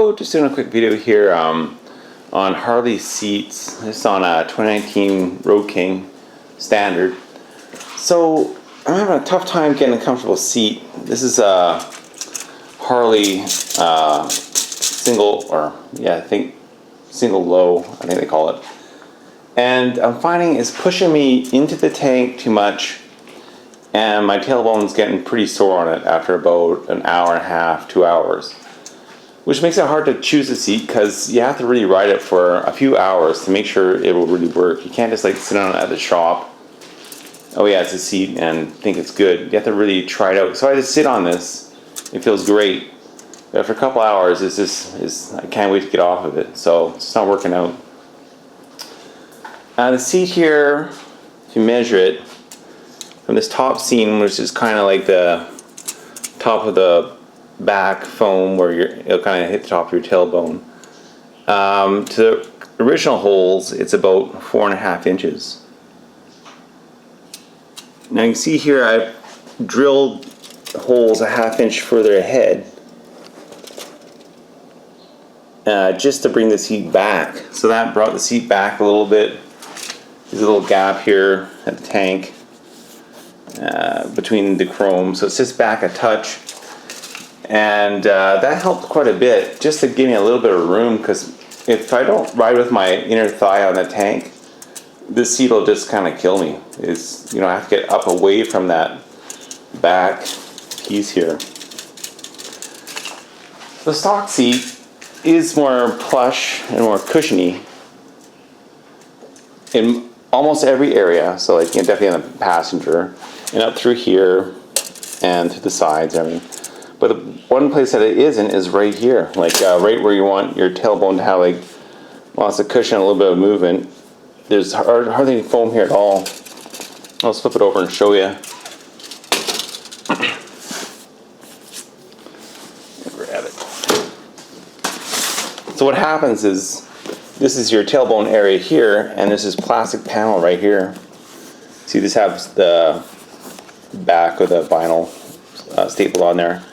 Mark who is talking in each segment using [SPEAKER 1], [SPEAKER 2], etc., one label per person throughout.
[SPEAKER 1] Hello, just doing a quick video here on Harley seats. This is on a 2019 Road King Standard. So I'm having a tough time getting a comfortable seat. This is a Harley single low, I think they call it. And I'm finding it's pushing me into the tank too much, and my tailbone's getting pretty sore on it after about an hour and a half, 2 hours. Which makes it hard to choose a seat because you have to really ride it for a few hours to make sure it will really work. You can't just like sit on it at the shop, oh yeah, it's a seat, and think it's good. You have to really try it out. So I just sit on this, it feels great. But after a couple hours, I can't wait to get off of it. So it's not working out. The seat here, if you measure it, from this top seam, which is kind of like the top of the back foam where it'll kind of hit the top of your tailbone, to the original holes, it's about 4.5 inches. Now you can see here I've drilled holes a 1/2 inch further ahead just to bring the seat back. So that brought the seat back a little bit. There's a little gap here at the tank between the chrome, so it sits back a touch. And that helped quite a bit, just to give me a little bit of room, because if I don't ride with my inner thigh on the tank, this seat will just kind of kill me. I have to get up away from that back piece here. The stock seat is more plush and more cushiony in almost every area, so like definitely on the passenger and up through here and to the sides, everything. But the one place that it isn't is right here, like right where you want your tailbone to have like lots of cushion, a little bit of movement. There's hardly any foam here at all. I'll flip it over and show you. Grab it. So what happens is, this is your tailbone area here, and there's this plastic panel right here. See, this has the back of the vinyl stapled on there.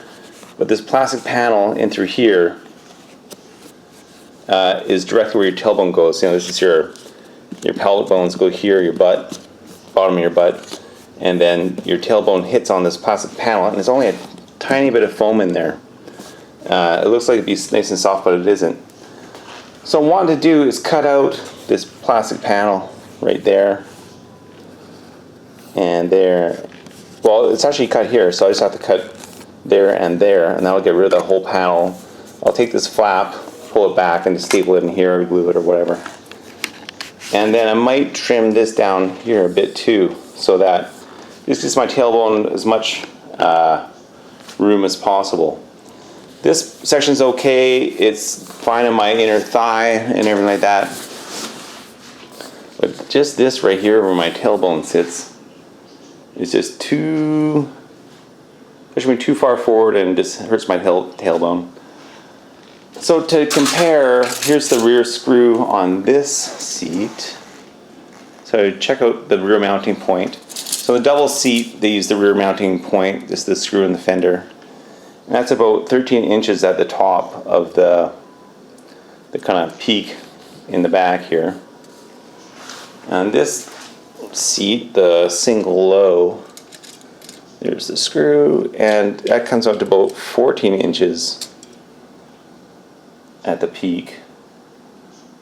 [SPEAKER 1] But this plastic panel in through here is directly where your tailbone goes. This is your pelvic bones go here, your butt, bottom of your butt, and then your tailbone hits on this plastic panel, and there's only a tiny bit of foam in there. It looks like it'd be nice and soft, but it isn't. So what I want to do is cut out this plastic panel right there and there. Well, it's actually cut here, so I just have to cut there, and that'll get rid of the whole panel. I'll take this flap, pull it back, and just staple it in here, or glue it, or whatever. And then I might trim this down here a bit too, so that this gives my tailbone as much room as possible. This section's okay, it's fine in my inner thigh and everything like that. But just this right here where my tailbone sits is just pushing me too far forward, and just hurts my tailbone. So to compare, here's the rear screw on this seat. So check out the rear mounting point. So the double seat, they use the rear mounting point, just the screw in the fender. And that's about 13 inches at the top of the kind of peak in the back here. And this seat, the single low, there's the screw, and that comes out to about 14 inches at the peak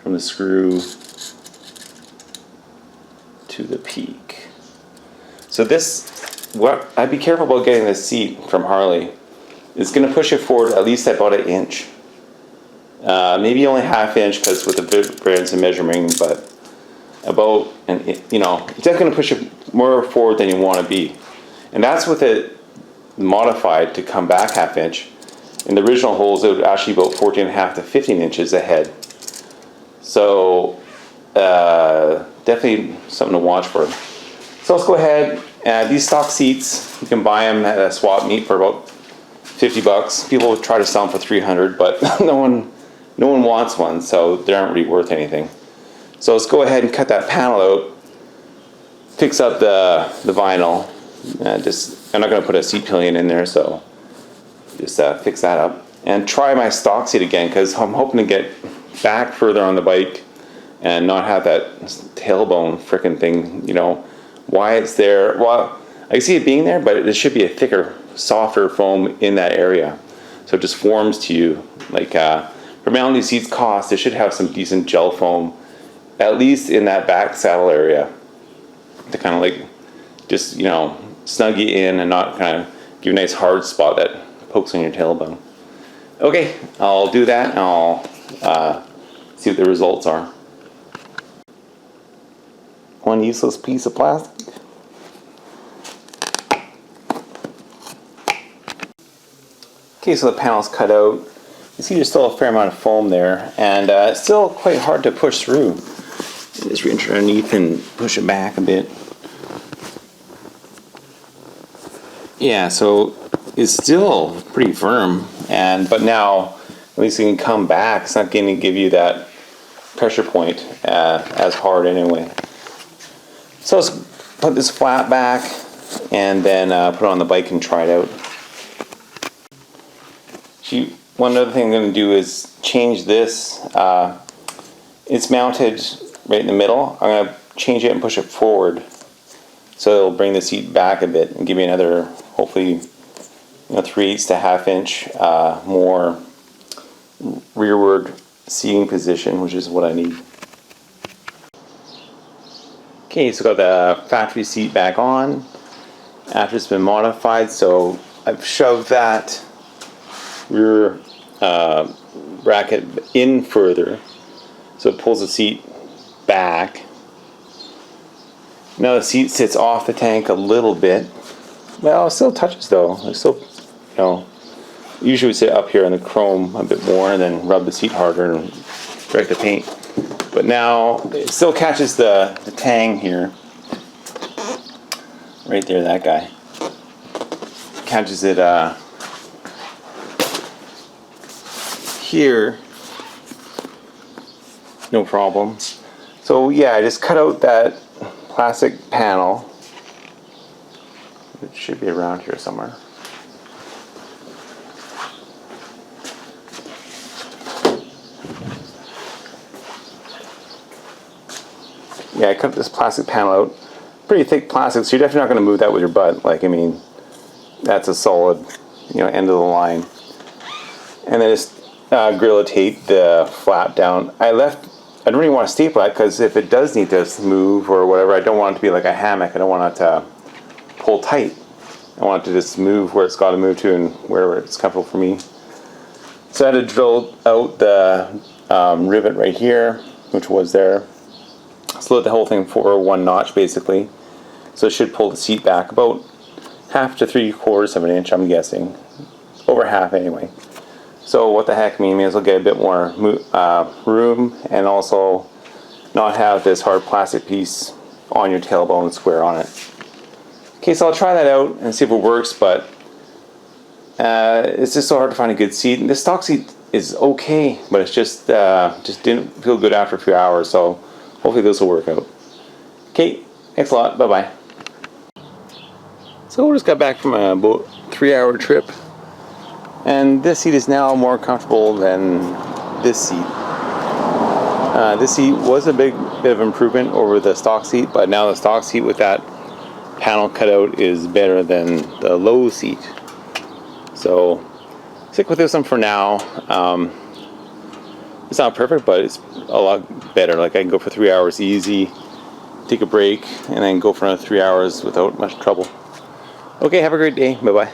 [SPEAKER 1] from the screw to the peak. So I'd be careful about getting this seat from Harley. It's going to push it forward at least about 1 inch. Maybe only 1/2 inch because with the variance in measuring, but about, it's definitely going to push it more forward than you want to be. And that's with it modified to come back 1/2 inch. In the original holes, it would actually be about 14.5 to 15 inches ahead. So definitely something to watch for. So let's go ahead. These stock seats, you can buy them at a swap meet for about $50. People would try to sell them for $300, but no one wants one, so they aren't really worth anything. So let's go ahead and cut that panel out, fix up the vinyl. I'm not going to put a seat pillion in there, so just fix that up. and try my stock seat again, because I'm hoping to get back further on the bike and not have that tailbone frickin' thing, you know. Why it's there, well, I can see it being there, but it should be a thicker, softer foam in that area. So it just forms to you. Like, for mounting these seats cost, they should have some decent gel foam, at least in that back saddle area, to kind of like, just, you know, snug you in and not kind of give you a nice hard spot that pokes on your tailbone. Okay, I'll do that and I'll see what the results are. One useless piece of plastic. Okay, so the panel's cut out. You see there's still a fair amount of foam there, and it's still quite hard to push through. Just reach underneath and push it back a bit. Yeah, so it's still pretty firm, but now at least it can come back. It's not going to give you that pressure point as hard anyway. So let's put this flat back and then put it on the bike and try it out. One other thing I'm going to do is change this. It's mounted right in the middle. I'm going to change it and push it forward, so it'll bring the seat back a bit and give me another, hopefully, 3/8 to 1/2 inch more rearward seating position, which is what I need. Okay, so got the factory seat back on after it's been modified. So I've shoved that rear bracket in further, so it pulls the seat back. Now the seat sits off the tank a little bit. Well, it still touches though. It still, you know, usually we sit up here on the chrome a bit more and then rub the seat harder and direct the paint. But now it still catches the tang here. Right there, that guy. Catches it here. No problem. So yeah, I just cut out that plastic panel. It should be around here somewhere. Yeah, I cut this plastic panel out. Pretty thick plastic, so you're definitely not going to move that with your butt. Like, I mean, that's a solid, end of the line. And then just Gorilla tape the flap down. I don't really want to staple that, because if it does need to move or whatever, I don't want it to be like a hammock. I don't want it to pull tight. I want it to just move where it's got to move to and wherever it's comfortable for me. So I had to drill out the rivet right here, which was there. Split the whole thing for 1 notch basically. So it should pull the seat back about 1/2 to 3/4 of an inch, I'm guessing. Over half anyway. So what the heck, may as well get a bit more room and also not have this hard plastic piece on your tailbone square on it. Okay, so I'll try that out and see if it works, but it's just so hard to find a good seat. And the stock seat is okay, but it's just didn't feel good after a few hours, so hopefully this will work out. Okay, thanks a lot, bye-bye. So we just got back from a about 3-hour trip, and this seat is now more comfortable than this seat. This seat was a bit of improvement over the stock seat, but now the stock seat with that panel cut out is better than the low seat. So stick with this one for now. It's not perfect, but it's a lot better. Like, I can go for 3 hours easy, take a break, and then go for another 3 hours without much trouble. Okay, have a great day. Bye-bye.